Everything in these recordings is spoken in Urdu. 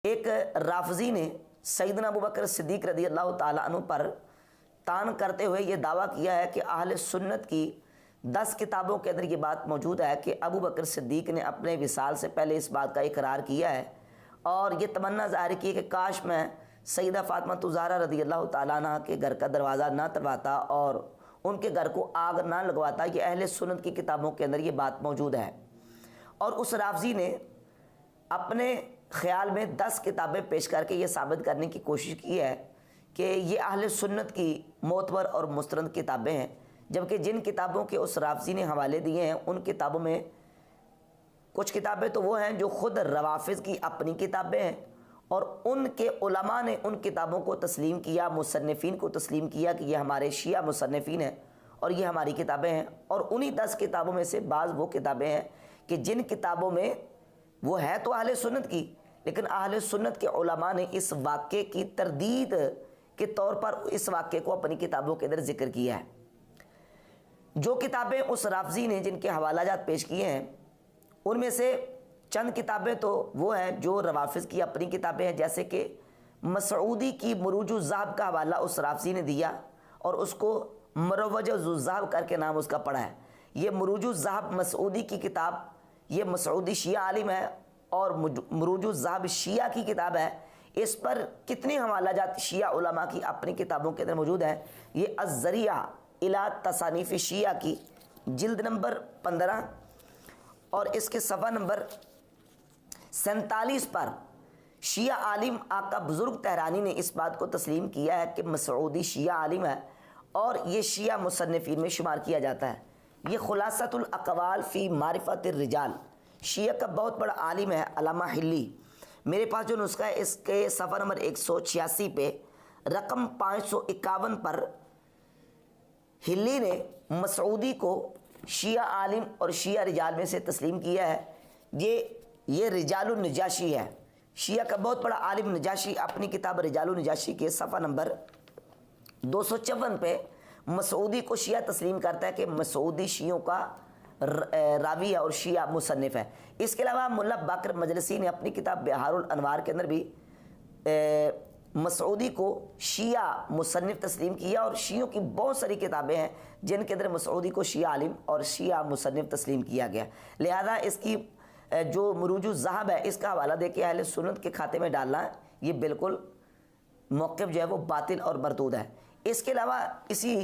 ایک رافضی نے سیدنا ابو بکر صدیق رضی اللہ تعالیٰ عنہ پر تان کرتے ہوئے یہ دعویٰ کیا ہے کہ اہل سنت کی 10 کتابوں کے اندر یہ بات موجود ہے کہ ابو بکر صدیق نے اپنے وصال سے پہلے اس بات کا اقرار کیا ہے اور یہ تمنا ظاہر کی کہ کاش میں سیدہ فاطمہ الزہرا رضی اللہ تعالیٰ عنہ کے گھر کا دروازہ نہ تڑواتا اور ان کے گھر کو آگ نہ لگواتا۔ یہ اہل سنت کی کتابوں کے اندر یہ بات موجود ہے، اور اس رافضی نے اپنے خیال میں 10 کتابیں پیش کر کے یہ ثابت کرنے کی کوشش کی ہے کہ یہ اہل سنت کی معتبر اور مستند کتابیں ہیں، جبکہ جن کتابوں کے اس رافضی نے حوالے دیے ہیں ان کتابوں میں کچھ کتابیں تو وہ ہیں جو خود روافض کی اپنی کتابیں ہیں، اور ان کے علماء نے ان کتابوں کو تسلیم کیا، مصنفین کو تسلیم کیا کہ یہ ہمارے شیعہ مصنفین ہیں اور یہ ہماری کتابیں ہیں۔ اور انہی 10 کتابوں میں سے بعض وہ کتابیں ہیں کہ جن کتابوں میں وہ ہے تو اہل سنت کی، لیکن اہل سنت کے علماء نے اس واقعے کی تردید کے طور پر اس واقعے کو اپنی کتابوں کے اندر ذکر کیا ہے۔ جو کتابیں اس رافضی نے جن کے حوالہ جات پیش کیے ہیں ان میں سے چند کتابیں تو وہ ہیں جو روافض کی اپنی کتابیں ہیں، جیسے کہ مسعودی کی مروج الذہب کا حوالہ اس رافضی نے دیا اور اس کو مروج الذہب کر کے نام اس کا پڑا ہے۔ یہ مروج الذہب مسعودی کی کتاب، یہ مسعودی شیعہ عالم ہے اور مروج الذہب شیعہ کی کتاب ہے۔ اس پر کتنے حوالہ جات شیعہ علماء کی اپنی کتابوں کے اندر موجود ہیں۔ یہ الذریعہ الی تصانیف شیعہ کی جلد نمبر 15 اور اس کے صفحہ نمبر 47 پر شیعہ عالم آقا بزرگ تہرانی نے اس بات کو تسلیم کیا ہے کہ مسعودی شیعہ عالم ہے اور یہ شیعہ مصنفین میں شمار کیا جاتا ہے۔ یہ خلاصۃ الاقوال فی معرفت الرجال شیعہ کا بہت بڑا عالم ہے علامہ حلی۔ میرے پاس جو نسخہ ہے اس کے صفحہ نمبر 186 پہ رقم 551 پر حلی نے مسعودی کو شیعہ عالم اور شیعہ رجال میں سے تسلیم کیا ہے۔ یہ رجال النجاشی ہے، شیعہ کا بہت بڑا عالم نجاشی اپنی کتاب رجال النجاشی کے صفحہ نمبر 254 پہ مسعودی کو شیعہ تسلیم کرتا ہے کہ مسعودی شیعوں کا راوی ہے اور شیعہ مصنف ہے۔ اس کے علاوہ ملا باقر مجلسی نے اپنی کتاب بہار الانوار کے اندر بھی مسعودی کو شیعہ مصنف تسلیم کیا، اور شیعوں کی بہت ساری کتابیں ہیں جن کے اندر مسعودی کو شیعہ عالم اور شیعہ مصنف تسلیم کیا گیا۔ لہذا اس کی جو مروج الذہب ہے اس کا حوالہ دے کے اہل سنت کے کھاتے میں ڈالنا یہ بالکل موقف جو ہے وہ باطل اور مردود ہے۔ اس کے علاوہ اسی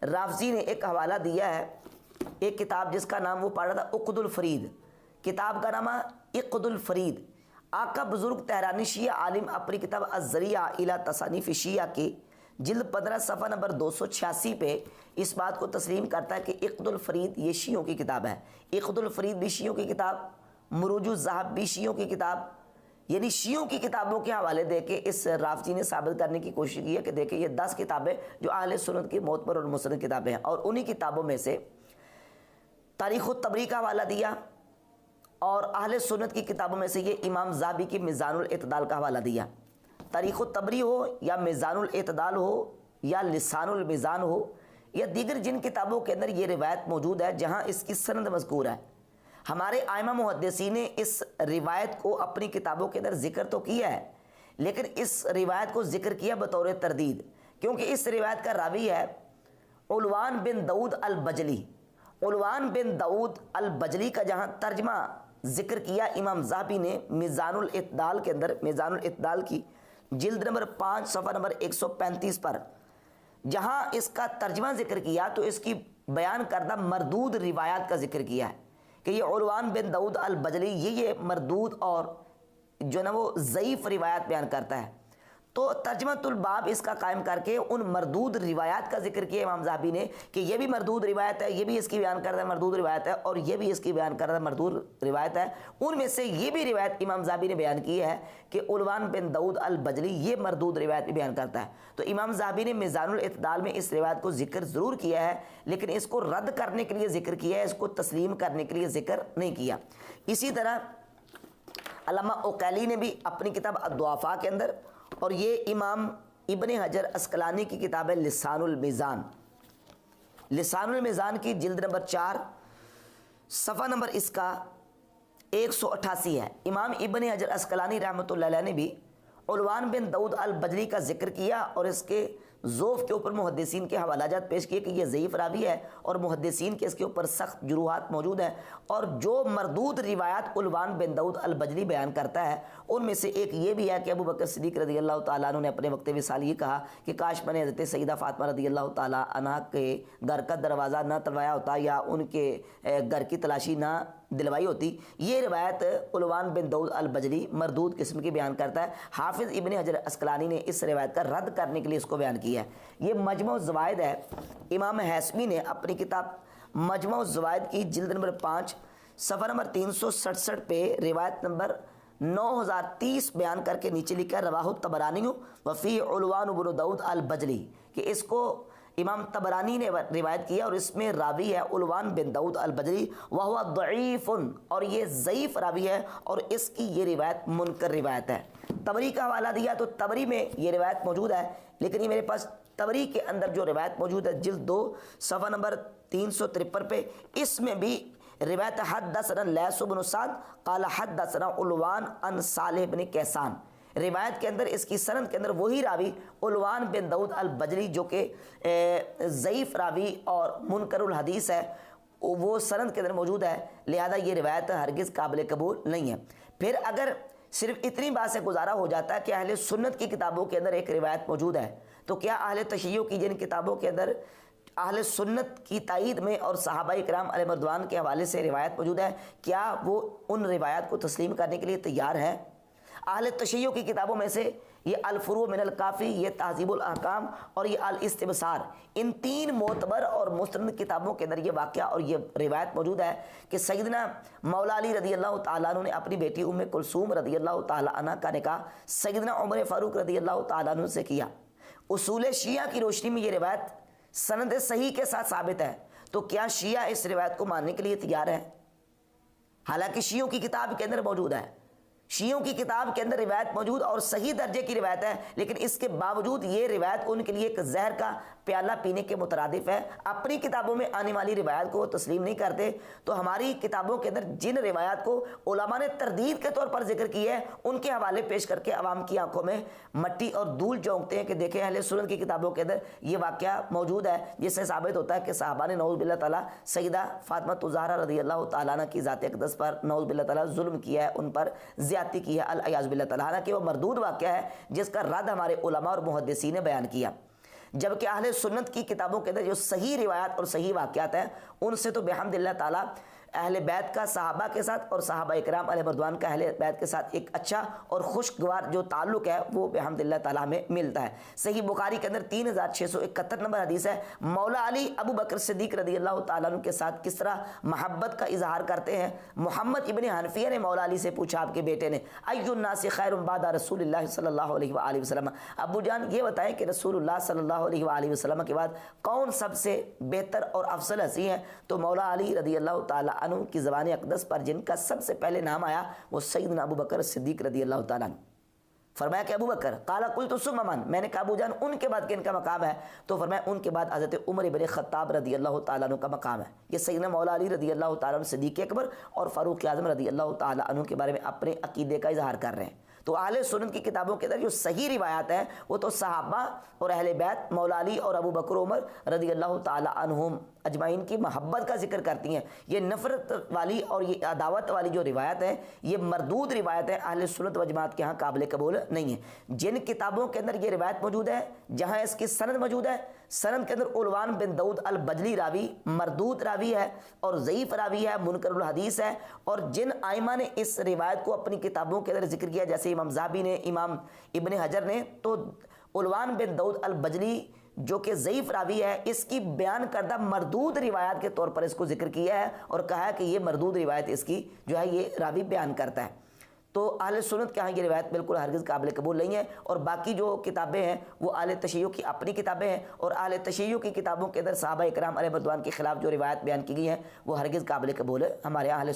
رافضی نے ایک حوالہ دیا ہے، ایک کتاب جس کا نام وہ پڑھ رہا تھا عقد الفرید، کتاب کا نام ہے عقد الفرید۔ آقا بزرگ تہرانی شیعہ عالم اپنی کتاب الذریعہ الی تصانیف شیعہ کی جلد 15 صفحہ نمبر 286 پہ اس بات کو تسلیم کرتا ہے کہ عقد الفرید یہ شیعوں کی کتاب ہے۔ عقد الفرید بھی شیعوں کی کتاب، مروج الذہب بھی شیعوں کی کتاب، یعنی شیعوں کی کتابوں کے حوالے دے کے اس رافضی نے ثابت کرنے کی کوشش کی ہے کہ دیکھیں یہ 10 کتابیں جو اہل سنت کی معتبر اور مستند کتابیں ہیں، اور انہی کتابوں میں سے تاریخ الطبری کا حوالہ دیا، اور اہل سنت کی کتابوں میں سے یہ امام ذہبی کی میزان الاعتدال کا حوالہ دیا۔ تاریخ الطبری ہو یا میزان الاعتدال ہو یا لسان المیزان ہو یا دیگر جن کتابوں کے اندر یہ روایت موجود ہے جہاں اس کی سند مذکور ہے، ہمارے ائمہ محدثین نے اس روایت کو اپنی کتابوں کے اندر ذکر تو کیا ہے، لیکن اس روایت کو ذکر کیا بطور تردید، کیونکہ اس روایت کا راوی ہے علوان بن داؤد البجلی۔ علوان بن داؤد البجلی کا جہاں ترجمہ ذکر کیا امام ذہبی نے میزان الاعتدال کے اندر، میزان الاعتدال کی جلد نمبر 5 صفحہ نمبر 135 پر جہاں اس کا ترجمہ ذکر کیا تو اس کی بیان کردہ مردود روایات کا ذکر کیا ہے کہ یہ علوان بن داؤد البجلی یہ مردود اور جو نا وہ ضعیف روایات بیان کرتا ہے۔ تو ترجمۃ الباب اس کا قائم کر کے ان مردود روایات کا ذکر کیا امام ذہبی نے کہ یہ بھی مردود روایت ہے، یہ بھی اس کی بیان کردہ مردود روایت ہے، اور یہ بھی اس کی بیان کردہ مردود روایت ہے۔ ان میں سے یہ بھی روایت امام ذہبی نے بیان کی ہے کہ علوان بن داؤد البجلی یہ مردود روایت بھی بیان کرتا ہے۔ تو امام ذہبی نے میزان الاعتدال میں اس روایت کو ذکر ضرور کیا ہے، لیکن اس کو رد کرنے کے لیے ذکر کیا ہے، اس کو تسلیم کرنے کے لیے ذکر نہیں کیا۔ اسی طرح علامہ عقیلی نے بھی اپنی کتاب الضعفاء کے اندر، اور یہ امام ابن حجر عسقلانی کی کتاب ہے لسان المیزان، لسان المیزان کی جلد نمبر 4 صفحہ نمبر اس کا 188 ہے۔ امام ابن حجر عسقلانی رحمۃ اللہ علیہ نے بھی علوان بن داؤد البجلی کا ذکر کیا اور اس کے ذوف کے اوپر محدثین کے حوالہ جات پیش کیے کہ یہ ضعیف راوی ہے اور محدثین کے اس کے اوپر سخت جروحات موجود ہیں، اور جو مردود روایات علوان بن داؤد البجلی بیان کرتا ہے ان میں سے ایک یہ بھی ہے کہ ابو بکر صدیق رضی اللہ تعالیٰ عنہ نے اپنے وقت وصال یہ کہا کہ کاش میں نے حضرت سیدہ فاطمہ رضی اللہ تعالیٰ عنہ کے گھر کا دروازہ نہ تڑوایا ہوتا یا ان کے گھر کی تلاشی نہ دلوائی ہوتی۔ یہ روایت علوان بن داؤد البجلی مردود قسم کی بیان کرتا ہے۔ حافظ ابن حجر عسقلانی نے اس روایت کا رد کرنے کے لیے اس کو بیان کیا ہے۔ یہ مجمع الزوائد ہے، امام حیثمی نے اپنی کتاب مجمع الزوائد کی جلد نمبر 5 صفحہ نمبر 367 پہ روایت نمبر 9030 بیان کر کے نیچے لکھا ہے رواہ الطبرانی وفی علوان بن داؤد البجلی، کہ اس کو امام طبرانی نے روایت کیا اور اس میں راوی ہے علوان بن داؤد البجلی وہو ضعیف، اور یہ ضعیف راوی ہے اور اس کی یہ روایت منکر روایت ہے۔ طبری کا حوالہ دیا تو طبری میں یہ روایت موجود ہے، لیکن یہ میرے پاس طبری کے اندر جو روایت موجود ہے جلد 2 صفحہ نمبر 353 پہ، اس میں بھی روایت حدثنا لیث بن سعد قال حدثنا علوان عن صالح بن کیسان، روایت کے اندر اس کی سند کے اندر وہی راوی علوان بن داؤد البجلی جو کہ ضعیف راوی اور منکر الحدیث ہے وہ سند کے اندر موجود ہے، لہذا یہ روایت ہرگز قابل قبول نہیں ہے۔ پھر اگر صرف اتنی بات سے گزارا ہو جاتا ہے کہ اہل سنت کی کتابوں کے اندر ایک روایت موجود ہے، تو کیا اہل تشیع کی جن کتابوں کے اندر اہل سنت کی تائید میں اور صحابہ کرام علیہ رضوان کے حوالے سے روایت موجود ہے، کیا وہ ان روایات کو تسلیم کرنے کے لیے تیار ہے؟ اہل تشیع کی کتابوں میں سے یہ الفروع من الکافی، یہ تہذیب الاحکام اور یہ الاستبصار، ان 3 معتبر اور مستند کتابوں کے اندر یہ واقعہ اور یہ روایت موجود ہے کہ سیدنا مولا علی رضی اللہ تعالیٰ عنہ نے اپنی بیٹی ام کلثوم رضی اللہ تعالیٰ عنہ کا نکاح سیدنا عمر فاروق رضی اللہ تعالیٰ عنہ سے کیا۔ اصول شیعہ کی روشنی میں یہ روایت سند صحیح کے ساتھ ثابت ہے، تو کیا شیعہ اس روایت کو ماننے کے لیے تیار ہے؟ حالانکہ شیعوں کی کتاب کے اندر موجود ہے، شیعوں کی کتاب کے اندر روایت موجود اور صحیح درجے کی روایت ہے، لیکن اس کے باوجود یہ روایت ان کے لیے ایک زہر کا پیالہ پینے کے مترادف ہے، اپنی کتابوں میں آنے والی روایت کو وہ تسلیم نہیں کرتے۔ تو ہماری کتابوں کے اندر جن روایات کو علماء نے تردید کے طور پر ذکر کی ہے ان کے حوالے پیش کر کے عوام کی آنکھوں میں مٹی اور دھول جھونکتے ہیں کہ دیکھیں اہل سنت کی کتابوں کے اندر یہ واقعہ موجود ہے، جس سے ثابت ہوتا ہے کہ صحابہ نے نعوذ باللہ تعالیٰ سیدہ فاطمہ الزہرا رضی اللہ تعالیٰ عنہ کی ذات اقدس پر نعوذ باللہ تعالیٰ ظلم کیا ہے، ان پر زیادتی کی ہے الیاذ باللہ تعالیٰ، کہ وہ مردود واقعہ ہے جس کا رد ہمارے علماء اور محدثین نے بیان کیا۔ جبکہ اہل سنت کی کتابوں کے اندر جو صحیح روایات اور صحیح واقعات ہیں ان سے تو بحمد اللہ تعالیٰ اہل بیت کا صحابہ کے ساتھ اور صحابہ اکرام علیہ رضوان کا اہل بیت کے ساتھ ایک اچھا اور خوشگوار جو تعلق ہے وہ بحمد اللہ تعالیٰ میں ملتا ہے۔ صحیح بخاری کے اندر 3671 نمبر حدیث ہے، مولا علی ابو بکر صدیق رضی اللہ تعالیٰ عنہ کے ساتھ کس طرح محبت کا اظہار کرتے ہیں۔ محمد ابن حنفیہ نے مولا علی سے پوچھا آپ کے بیٹے نے ای الناس خیر بعد رسول اللہ صلی اللہ علیہ وآلہ وسلم، ابو جان یہ بتائیں کہ رسول اللہ صلی اللہ علیہ وآلہ وسلم کے بعد کون سب سے بہتر اور افضل ہستی ہیں؟ تو مولا علی رضی اللہ تعالیٰ عنہ کی زبان اقدس پر جن کا سب سے پہلے نام آیا وہ سیدنا ابو بکر صدیق رضی اللہ تعالیٰ عنہ۔ فرمایا کہ ابو بکر، قال قلت ثم من، میں نے کہا ابو جان ان کے بعد کن کا مقام ہے؟ تو فرمایا ان کے بعد حضرت عمر بن خطاب رضی اللہ تعالیٰ عنہ کا مقام ہے۔ یہ سیدنا مولا علی رضی اللہ تعالیٰ عنہ صدیق اکبر اور فاروق اعظم رضی اللہ تعالیٰ عنہ کے بارے میں اپنے عقیدے کا اظہار کر رہے ہیں۔ تو اہل سنت کی کتابوں کے اندر جو صحیح روایات ہیں وہ تو صحابہ اور اہل بیت مولا علی اور ابو بکر عمر رضی اللہ تعالیٰ عنہم اجمعین کی محبت کا ذکر کرتی ہیں۔ یہ نفرت والی اور یہ عداوت والی جو روایت ہے یہ مردود روایت ہے، اہل سنت و جماعت کے ہاں قابل قبول نہیں ہے۔ جن کتابوں کے اندر یہ روایت موجود ہے جہاں اس کی سند موجود ہے، سند کے اندر علوان بن داؤد البجلی راوی مردود راوی ہے اور ضعیف راوی ہے، منکر الحدیث ہے، اور جن ائمہ نے اس روایت کو اپنی کتابوں کے اندر ذکر کیا جیسے امام ذہبی نے، امام ابن حجر نے، تو علوان بن داؤد البجلی جو کہ ضعیف راوی ہے اس کی بیان کردہ مردود روایات کے طور پر اس کو ذکر کیا ہے اور کہا ہے کہ یہ مردود روایت اس کی جو ہے یہ راوی بیان کرتا ہے۔ تو اہل سنت کے ہاں یہ روایت بالکل ہرگز قابل قبول نہیں ہے، اور باقی جو کتابیں ہیں وہ اہل تشیع کی اپنی کتابیں ہیں، اور اہل تشیع کی کتابوں کے اندر صحابہ اکرام علیہ رضوان کے خلاف جو روایت بیان کی گئی ہیں وہ ہرگز قابل قبول ہے ہمارے اہل